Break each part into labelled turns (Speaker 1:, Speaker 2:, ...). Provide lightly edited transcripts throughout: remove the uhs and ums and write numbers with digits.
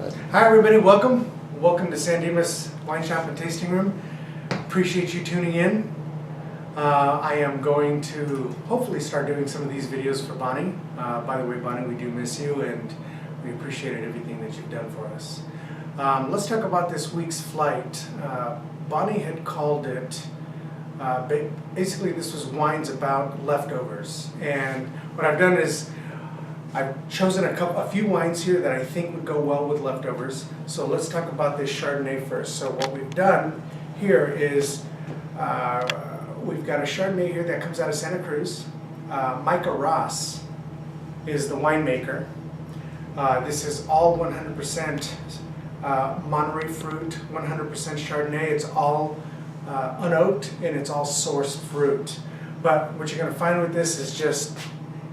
Speaker 1: Hi everybody, welcome. Welcome to Dimas Wine Shop and Tasting Room. Appreciate you tuning in. I am going to hopefully start doing some of these videos for Bonnie. By the way, Bonnie, we do miss you and we appreciated everything that you've done for us. Let's talk about this week's flight. Bonnie had called it, basically this was wines about leftovers. And what I've done is I've chosen a few wines here that I think would go well with leftovers. So let's talk about this Chardonnay first. So what we've done here is we've got a Chardonnay here that comes out of Santa Cruz. Micah Ross is the winemaker. This is all 100% Monterey fruit, 100% Chardonnay. It's all unoaked and it's all sourced fruit. But what you're going to find with this is just,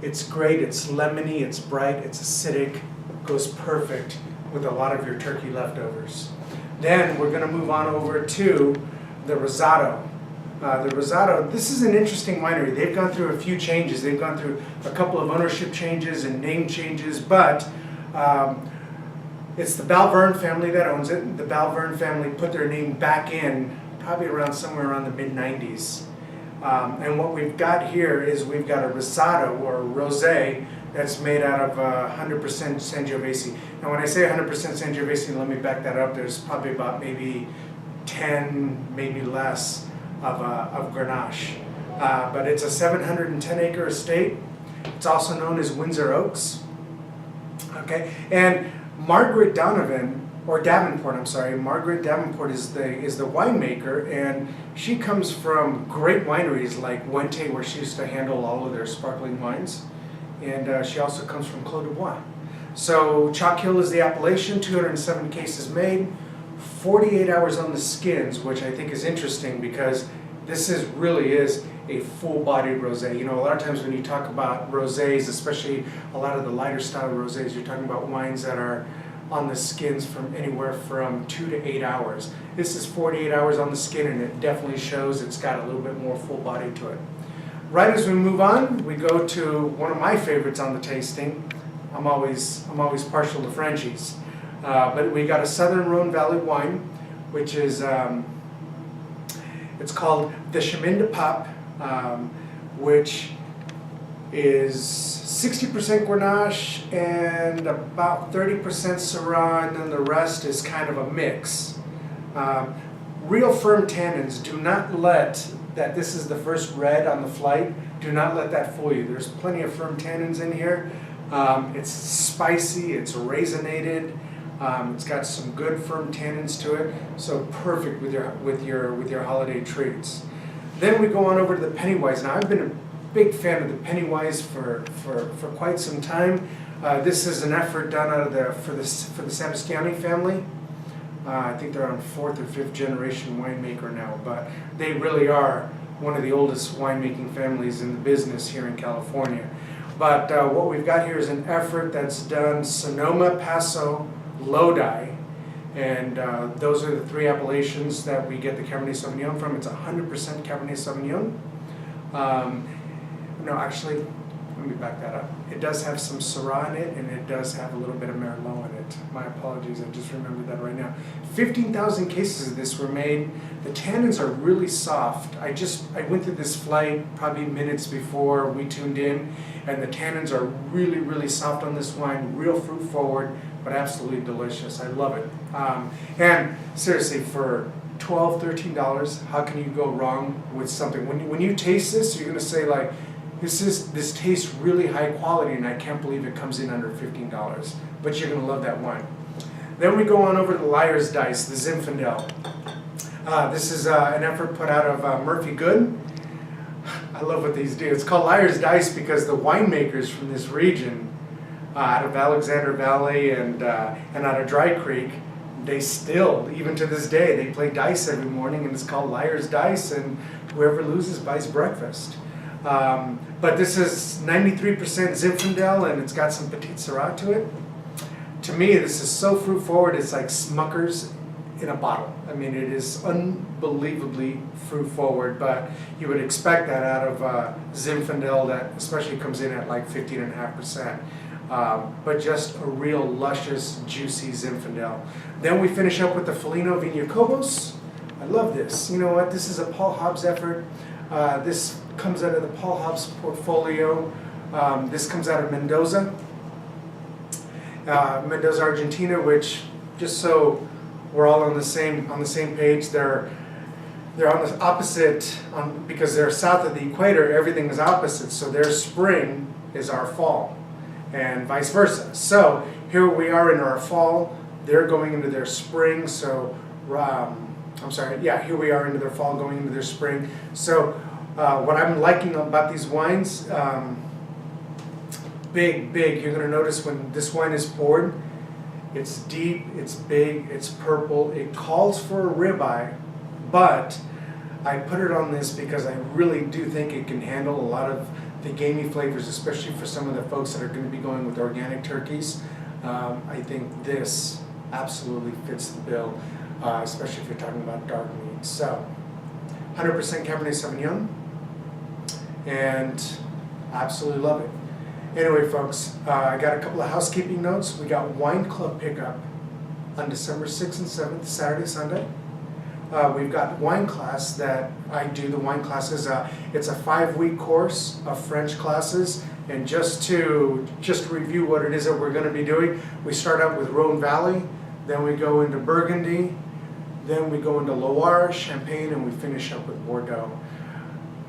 Speaker 1: it's great, it's lemony, it's bright, it's acidic, goes perfect with a lot of your turkey leftovers. Then we're going to move on over to the Rosado. The Rosado, this is an interesting winery. They've gone through a few changes. They've gone through a couple of ownership changes and name changes, but it's the Balverne family that owns it. The Balverne family put their name back in probably somewhere around the mid-90s. And what we've got here is we've got a Rosado or a Rosé that's made out of 100% Sangiovese. Now when I say 100% Sangiovese, let me back that up. There's probably about maybe 10, maybe less of Grenache. But it's a 710-acre estate. It's also known as Windsor Oaks. Okay, and Margaret Davenport, I'm sorry, Margaret Davenport is the winemaker, and she comes from great wineries like Wente, where she used to handle all of their sparkling wines, and she also comes from Clos du Bois. So Chalk Hill is the appellation, 207 cases made, 48 hours on the skins, which I think is interesting because this really is a full-bodied rosé. You know, a lot of times when you talk about rosés, especially a lot of the lighter style rosés, you're talking about wines that are on the skins from anywhere from 2 to 8 hours. This is 48 hours on the skin, and it definitely shows it's got a little bit more full body to it. Right as we move on, we go to one of my favorites on the tasting. I'm always partial to Frenchies, but we got a Southern Rhone Valley wine, which is it's called the Chemin de Pape, which is 60% Grenache and about 30% Syrah, and then the rest is kind of a mix. Real firm tannins. Do not let that this is the first red on the flight. Do not let that fool you. There's plenty of firm tannins in here. It's spicy. It's raisinated. It's got some good firm tannins to it. So perfect with your holiday treats. Then we go on over to the Pennywise. Now I've been a big fan of the Pennywise for quite some time. This is an effort done out of for the Sebastiani family. I think they're on 4th or 5th generation winemaker now, but they really are one of the oldest winemaking families in the business here in California. But what we've got here is an effort that's done Sonoma, Paso, Lodi, and those are the three appellations that we get the Cabernet Sauvignon from. It's 100% Cabernet Sauvignon. No, actually, let me back that up. It does have some Syrah in it, and it does have a little bit of Merlot in it. My apologies, I just remembered that right now. 15,000 cases of this were made. The tannins are really soft. I went through this flight probably minutes before we tuned in, and the tannins are really, really soft on this wine, real fruit forward, but absolutely delicious. I love it. And seriously, for $12, $13, how can you go wrong with something? When you taste this, you're going to say like, this tastes really high quality, and I can't believe it comes in under $15. But you're going to love that wine. Then we go on over to the Liar's Dice, the Zinfandel. This is an effort put out of Murphy Good. I love what these do. It's called Liar's Dice because the winemakers from this region, out of Alexander Valley and out of Dry Creek, they still, even to this day, they play dice every morning, and it's called Liar's Dice, and whoever loses buys breakfast. But this is 93% Zinfandel, and it's got some Petite Syrah to it. To me, this is so fruit forward, it's like Smucker's in a bottle. I mean, it is unbelievably fruit forward, but you would expect that out of Zinfandel that especially comes in at like 15.5%. but just a real luscious, juicy Zinfandel. Then we finish up with the Felino Viña Cobos. I love this. You know what? This is a Paul Hobbs effort. This comes out of the Paul Hobbs portfolio. This comes out of Mendoza, Argentina, which, just so we're all on the same page, they're on the opposite, because they're south of the equator, everything is opposite. So their spring is our fall, and vice versa. So here we are in our fall, they're going into their spring. So here we are into their fall, going into their spring. So what I'm liking about these wines, big. You're going to notice when this wine is poured, it's deep, it's big, it's purple. It calls for a ribeye, but I put it on this because I really do think it can handle a lot of the gamey flavors, especially for some of the folks that are going to be going with organic turkeys. I think this absolutely fits the bill, especially if you're talking about dark meat. So, 100% Cabernet Sauvignon, and absolutely love it. Anyway, folks, I got a couple of housekeeping notes. We got wine club pickup on December 6th and 7th, Saturday, Sunday. We've got wine class that I do. The wine classes, it's a 5-week course of French classes. And just to review what it is that we're going to be doing, we start out with Rhone Valley, then we go into Burgundy, then we go into Loire, Champagne, and we finish up with Bordeaux.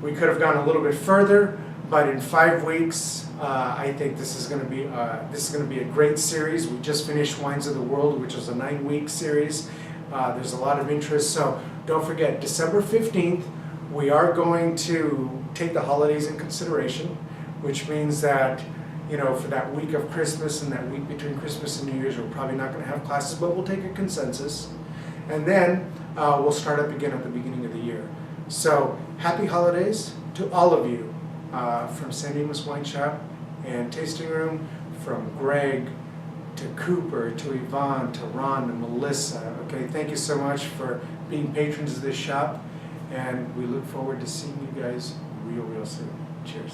Speaker 1: We could have gone a little bit further, but in 5 weeks, I think this is going to be a great series. We just finished Wines of the World, which was a 9-week series. There's a lot of interest, so don't forget, December 15th, we are going to take the holidays in consideration, which means that, you know, for that week of Christmas and that week between Christmas and New Year's, we're probably not going to have classes, but we'll take a consensus. And then we'll start up again at the beginning of the year. So happy holidays to all of you from San Dimas Wine Shop and Tasting Room, from Greg to Cooper to Yvonne to Ron to Melissa. Okay, thank you so much for being patrons of this shop, and we look forward to seeing you guys real soon. Cheers.